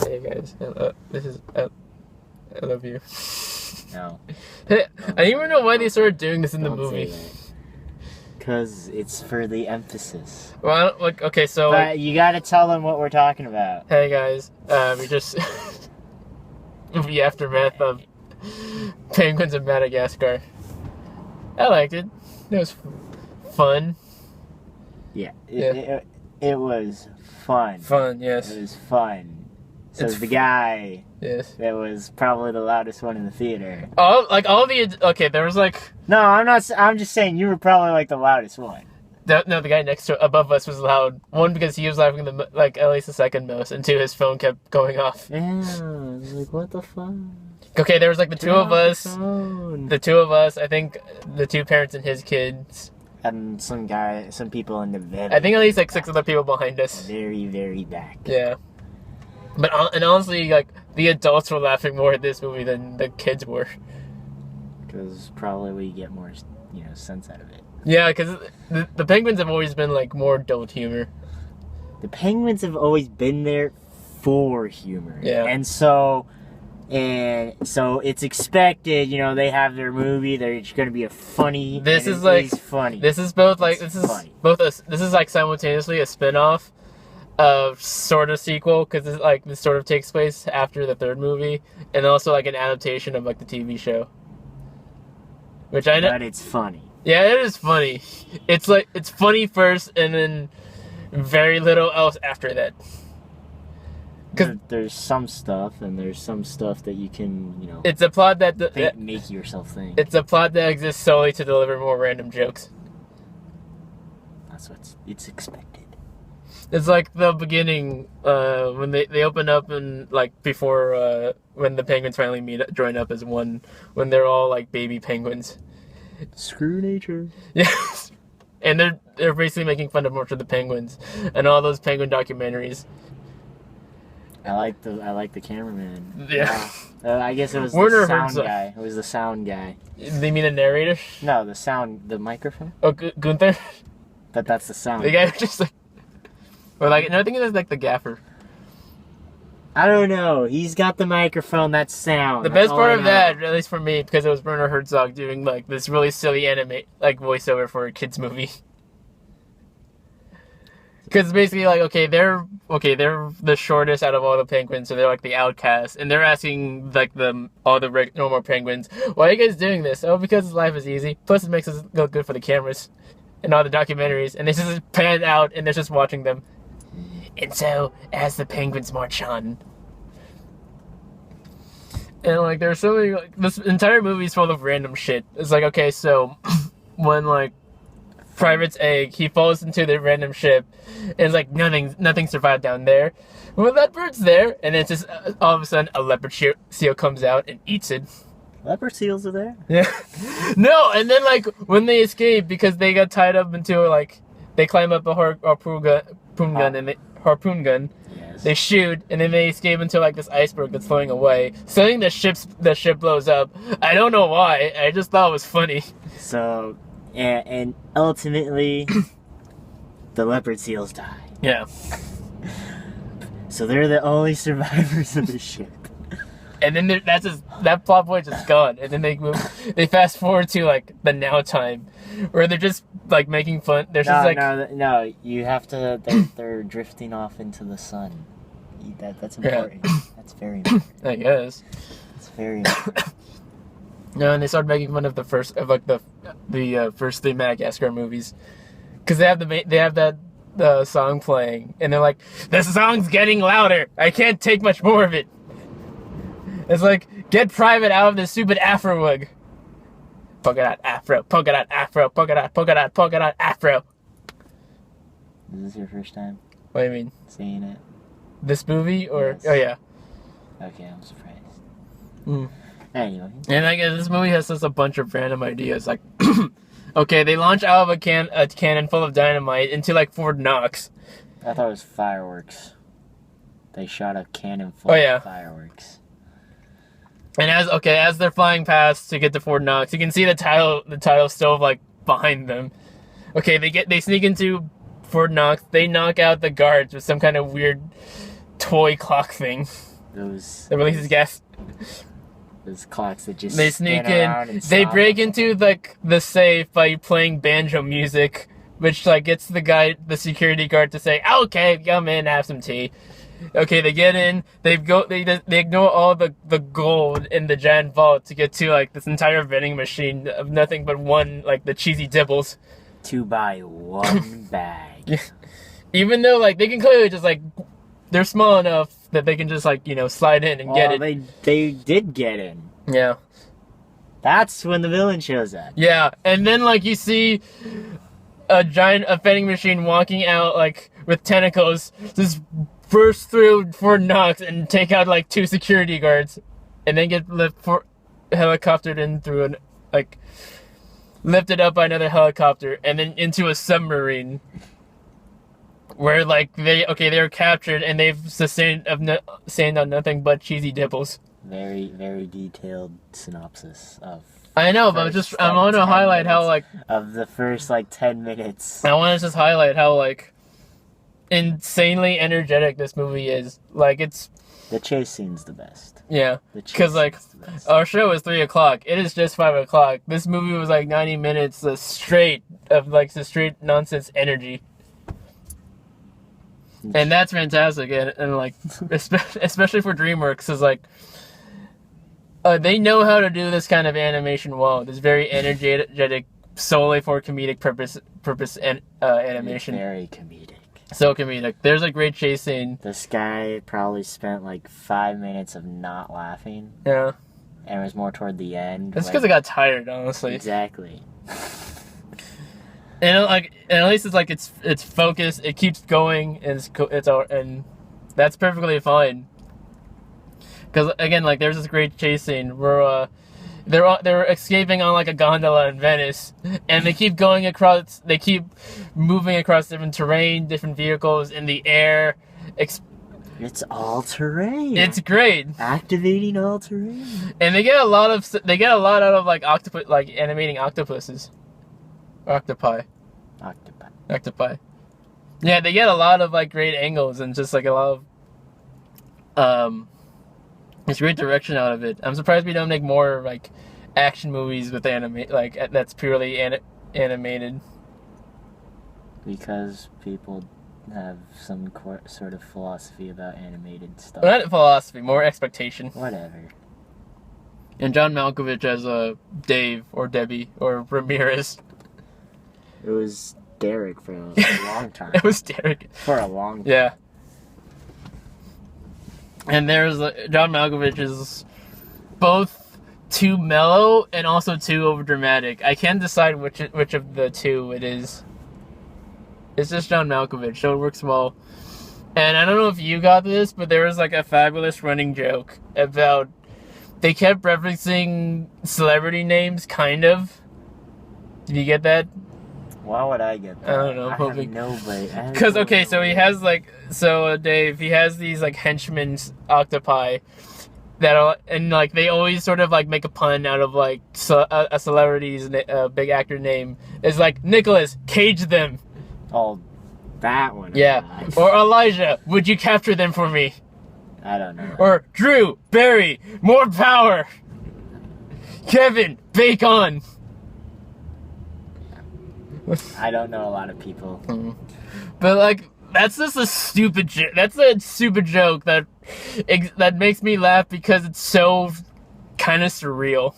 Hey guys, this is I love you. No. Hey, I don't even know why they started doing this in the movie. Because it's for the emphasis. Well, like, okay, so But you gotta tell them what we're talking about. hey guys, we just the aftermath of Penguins of Madagascar. I liked it. It was fun. Yeah. It was fun. Fun, yes. It was fun. So It's the guy Yes. that was probably the loudest one in the theater. There was like No, I'm just saying you were probably like the loudest one. the guy next to above us was loud. One, because he was laughing at least the second most, and two, his phone kept going off. Yeah, like what the fuck? Okay, there was like the two of us. Phone. The two of us, I think the two parents and his kids. And some people in the very I think at least like 6 other people behind us. very, very back. Yeah. But and honestly, like, the adults were laughing more at this movie than the kids were. Because probably we get more, sense out of it. Yeah, because the Penguins have always been like more adult humor. The Penguins have always been there for humor. Yeah. And so it's expected, they have their movie, they're going to be a funny. This is funny. This is both like It's this is funny. this is like simultaneously a spin-off of sort of sequel, because like this sort of takes place after the third movie, and also like an adaptation of like the TV show. Which I know. But it's funny. Yeah, it is funny. It's like it's funny first, and then very little else after that. There's some stuff, and there's some stuff that you can, It's a plot that make yourself think. It's a plot that exists solely to deliver more random jokes. That's what it's expected. It's like the beginning, when they open up, and like before when the penguins finally join up as one, when they're all like baby penguins. Screw nature. Yes, and they're basically making fun of most of the penguins and all those penguin documentaries. I like the cameraman. Yeah. I guess it was Werner the sound Herzog. guy. It was the sound guy. They mean the narrator? No, the microphone. Oh, Gunther. But that's the sound. The guy who just like, or like, no, I think it was like the gaffer. I don't know. He's got the microphone. That's sound. The best part of that, at least for me, because it was Werner Herzog doing like this really silly voiceover for a kids movie. Because it's basically like, they're the shortest out of all the penguins, so they're like the outcasts, and they're asking like all the normal penguins, "Why are you guys doing this?" "Oh, because life is easy. Plus, it makes us look good for the cameras and all the documentaries." And they just pan out, and they're just watching them. And so, as the penguins march on, and like there's so many, like, this entire movie is full of random shit. It's like, okay, so when like Private's egg, he falls into the random ship, and it's like nothing survived down there. Well, that bird's there, and then it's just all of a sudden a leopard seal comes out and eats it. Leopard seals are there. Yeah. No, and then like when they escape, because they got tied up into like, they climb up a harpoon gun. Yes. They shoot, and then they escape into like this iceberg that's floating away. Suddenly the ship blows up. I don't know why. I just thought it was funny. So, and ultimately, the leopard seals die. Yeah. So they're the only survivors of the ship. And then that plot point is gone. And then they fast forward to like the now time, where they're just like making fun. No, you have to. They're drifting off into the sun. That's important. Yeah. That's very important. I guess. It's very important. No, and they started making fun of the first three Madagascar movies, because they have that song playing, and they're like, "The song's getting louder. I can't take much more of it." It's like, get Private out of this stupid afro wig. Polka dot afro, polka dot afro, polka dot, polka dot, polka dot afro. Is this your first time What do you mean? seeing it? This movie or Yes. Oh yeah. Okay, I'm surprised. Mm. Anyway. And I guess this movie has just a bunch of random ideas. Like, okay, they launch out of a cannon full of dynamite into like Fort Knox. I thought it was fireworks. They shot a cannon full of fireworks. And as they're flying past to get to Fort Knox, you can see the title still like behind them. Okay, they sneak into Fort Knox. They knock out the guards with some kind of weird toy clock thing. That releases gas. Those clocks that just They sneak spin around in. and They stop. break into the safe by playing banjo music, which like gets the security guard to say, "Okay, come in, have some tea." Okay, they get in. They ignore all the gold in the giant vault to get to like this entire vending machine of nothing but one like the cheesy dibbles. 2 buy 1 bag. Yeah. Even though like they can clearly just like they're small enough that they can just like slide in and get it. They did get in. Yeah. That's when the villain shows up. Yeah, and then like you see a vending machine walking out like with tentacles, just burst through Fort Knox and take out like 2 security guards, and then get helicoptered in through lifted up by another helicopter, and then into a submarine where like they're captured and they've sustained on nothing but cheesy dipples. Very, very detailed synopsis of. I know, but I want to highlight how like of the first like 10 minutes. I want to just highlight how like insanely energetic this movie is. Like it's the chase scene's the best. Yeah, because like our show is 3:00. It is just 5:00. This movie was like 90 minutes straight of like the straight nonsense energy. And that's fantastic, and like especially for DreamWorks, is like they know how to do this kind of animation well. It's very energetic, solely for comedic purpose animation. Very comedic. So comedic. There's a great chase scene. This guy probably spent like 5 minutes of not laughing. Yeah. And it was more toward the end. That's because I got tired, honestly. Exactly. And at least it's like it's focused. It keeps going, and and that's perfectly fine. Because again, like there's this great chase scene where they're escaping on like a gondola in Venice, and they keep going across. They keep moving across different terrain, different vehicles in the air. It's all terrain. It's great. Activating all terrain. And they get a lot out of like animating octopuses. Octopi. Yeah, they get a lot of like great angles and just like a lot of it's great direction out of it. I'm surprised we don't make more like action movies with that's purely animated. Because people have some sort of philosophy about animated stuff. Well, not philosophy, more expectation. Whatever. And John Malkovich as Dave or Debbie or Ramirez. It was Derek for a long time. It was Derek. For a long time. Yeah. And there's John Malkovich is both too mellow and also too overdramatic. I can't decide which of the two it is. It's just John Malkovich, so it works well. And I don't know if you got this, but there was like a fabulous running joke about they kept referencing celebrity names, kind of. Did you get that? Why would I get that? I don't know. Hoping. Because okay, so he has Dave. He has these like henchmen octopi and like they always sort of like make a pun out of like a celebrity's big actor name. It's like Nicholas, cage them. Oh, that one. Yeah. Or Elijah, would you capture them for me? I don't know. Or Drew, Barry, more power. Kevin, bake on. I don't know a lot of people. But like that's just a stupid joke. That's a stupid joke that makes me laugh because it's so kind of surreal.